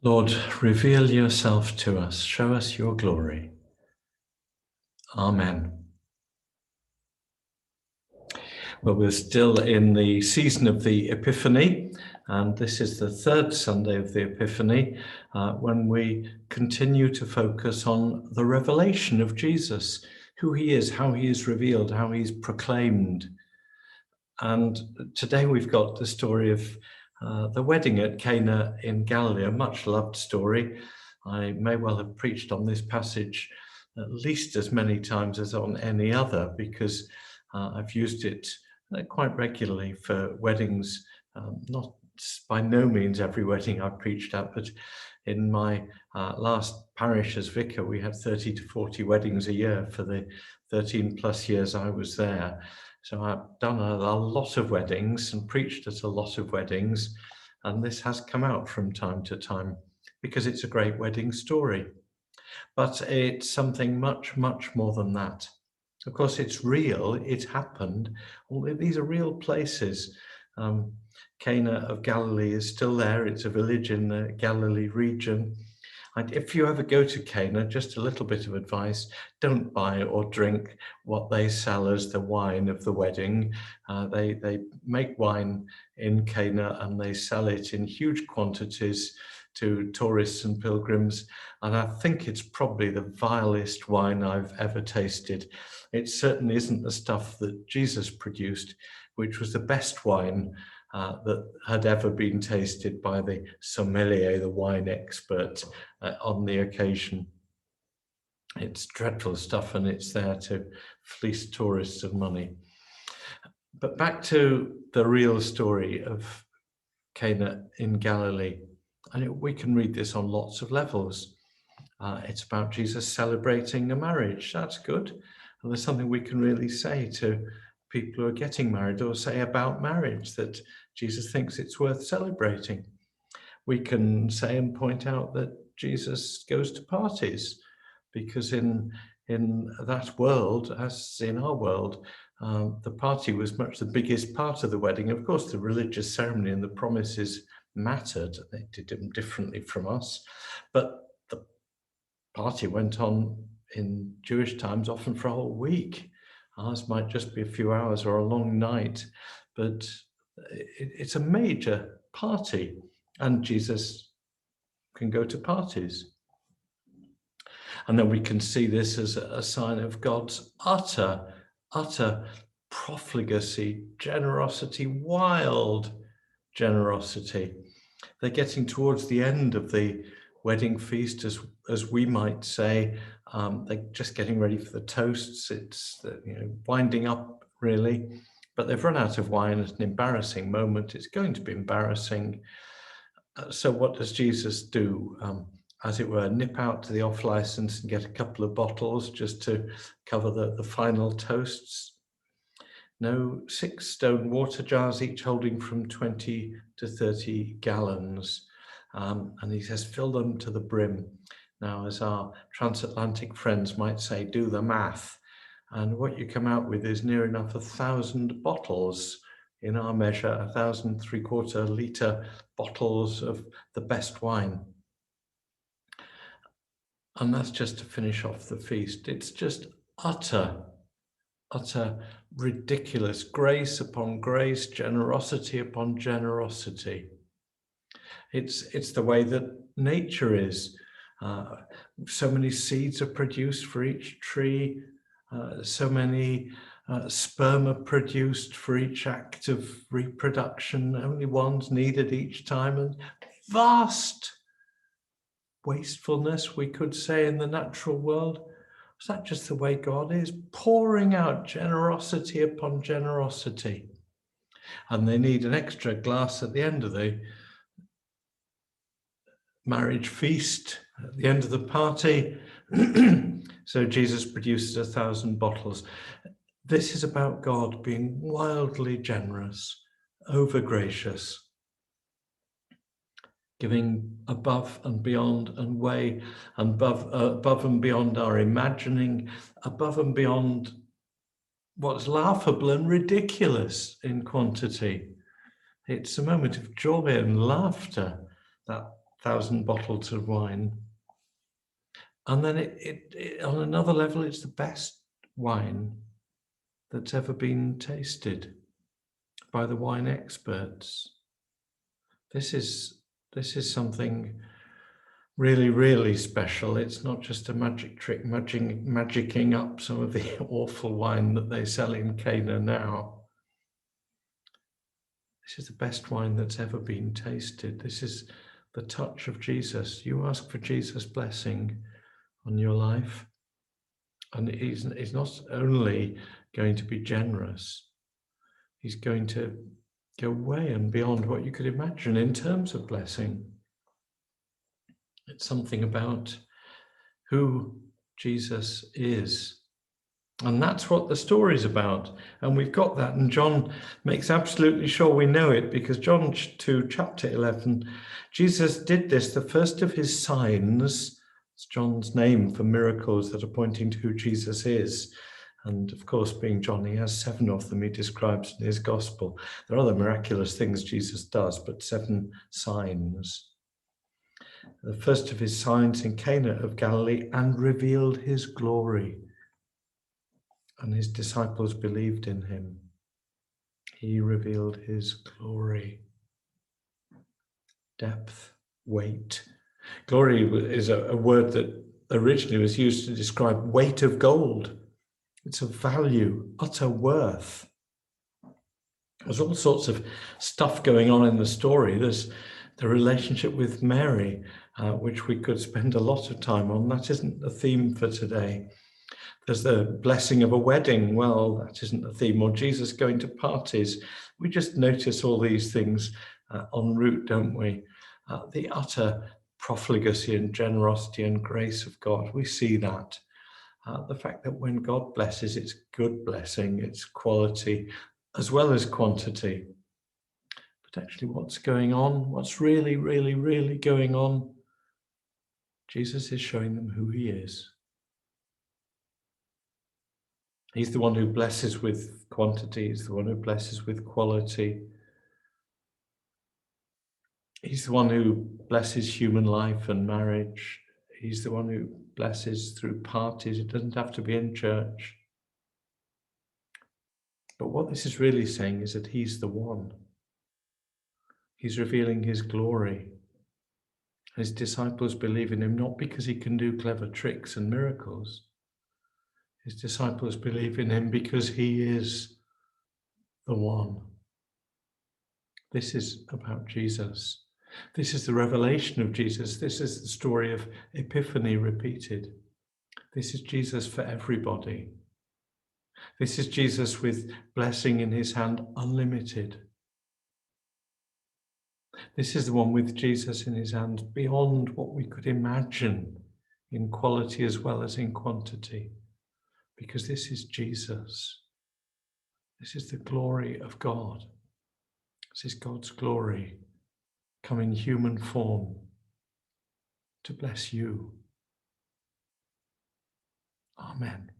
Lord, reveal yourself to us. Show us your glory. Amen. Well, we're still in the season of the Epiphany, and this is the third Sunday of the Epiphany, when we continue to focus on the revelation of Jesus, who he is, how he is revealed, how he's proclaimed. And today we've got the story of the wedding at Cana in Galilee, a much loved story. I may well have preached on this passage at least as many times as on any other, because I've used it quite regularly for weddings, not by no means every wedding I've preached at, but in my last parish as vicar, we had 30 to 40 weddings a year for the 13 plus years I was there. So I've done a lot of weddings and preached at a lot of weddings, and this has come out from time to time because it's a great wedding story. But it's something much, much more than that. Of course, it's real, it happened. These are real places. Cana of Galilee is still there. It's a village in the Galilee region. And if you ever go to Cana, just a little bit of advice, don't buy or drink what they sell as the wine of the wedding. They make wine in Cana and they sell it in huge quantities to tourists and pilgrims. And I think it's probably the vilest wine I've ever tasted. It certainly isn't the stuff that Jesus produced, which was the best wine that had ever been tasted by the sommelier, the wine expert, on the occasion. It's dreadful stuff, and it's there to fleece tourists of money. But back to the real story of Cana in Galilee. And we can read this on lots of levels. It's about Jesus celebrating a marriage. That's good. And there's something we can really say to people who are getting married, or say about marriage, that Jesus thinks it's worth celebrating. We can say and point out that Jesus goes to parties, because in that world, as in our world, the party was much the biggest part of the wedding. Of course, the religious ceremony and the promises mattered. They did them differently from us, but the party went on in Jewish times often for a whole week. Ours might just be a few hours or a long night, but it's a major party, and Jesus can go to parties. And then we can see this as a sign of God's utter profligacy, generosity, wild generosity. They're getting towards the end of the wedding feast, as we might say. They're just getting ready for the toasts. It's winding up, really. But they've run out of wine at an embarrassing moment. It's going to be embarrassing. So what does Jesus do? As it were, nip out to the off license and get a couple of bottles just to cover the final toasts? No, 6 stone water jars, each holding from 20 to 30 gallons. And he says, fill them to the brim. Now, as our transatlantic friends might say, do the math. And what you come out with is near enough 1,000 bottles. In our measure, 1,000 3/4 litre bottles of the best wine. And that's just to finish off the feast. It's just utter ridiculous grace upon grace, generosity upon generosity. It's the way that nature is. So many seeds are produced for each tree. So many sperm are produced for each act of reproduction. Only one's needed each time. And vast wastefulness, we could say, in the natural world. Is that just the way God is? Pouring out generosity upon generosity. And they need an extra glass at the end of the marriage feast, at the end of the party. So Jesus produces 1,000 bottles. This is about God being wildly generous, over gracious, giving above and beyond and way above and beyond our imagining, above and beyond what's laughable and ridiculous in quantity. It's a moment of joy and laughter, that 1,000 bottles of wine. And then it on another level, it's the best wine that's ever been tasted by the wine experts. This is something really, really special. It's not just a magic trick, magicking up some of the awful wine that they sell in Cana now. This is the best wine that's ever been tasted. This is the touch of Jesus. You ask for Jesus' blessing on your life, and he's not only going to be generous, he's going to go way and beyond what you could imagine in terms of blessing. It's something about who Jesus is. And that's what the story's about. And we've got that. And John makes absolutely sure we know it, because John 2, chapter 11, Jesus did this, the first of his signs. It's John's name for miracles that are pointing to who Jesus is. And of course, being John, he has 7 of them he describes in his gospel. There are other miraculous things Jesus does, but 7 signs. The first of his signs in Cana of Galilee, and revealed his glory. And his disciples believed in him. He revealed his glory. Depth, weight. Glory is a word that originally was used to describe weight of gold. It's of value, utter worth. There's all sorts of stuff going on in the story. There's the relationship with Mary, which we could spend a lot of time on. That isn't the theme for today. There's the blessing of a wedding. Well, that isn't the theme. Or Jesus going to parties. We just notice all these things en route, don't we? The utter profligacy and generosity and grace of God. We see that. The fact that when God blesses, it's good blessing, it's quality as well as quantity. But actually, what's going on? What's really, really, really going on? Jesus is showing them who he is. He's the one who blesses with quantity. He's the one who blesses with quality. He's the one who blesses human life and marriage. He's the one who blesses through parties. It doesn't have to be in church. But what this is really saying is that he's the one. He's revealing his glory. His disciples believe in him not because he can do clever tricks and miracles. His disciples believe in him because he is the one. This is about Jesus. This is the revelation of Jesus. This is the story of Epiphany repeated. This is Jesus for everybody. This is Jesus with blessing in his hand, unlimited. This is the one with Jesus in his hand, beyond what we could imagine in quality as well as in quantity. Because this is Jesus. This is the glory of God. This is God's glory come in human form to bless you. Amen.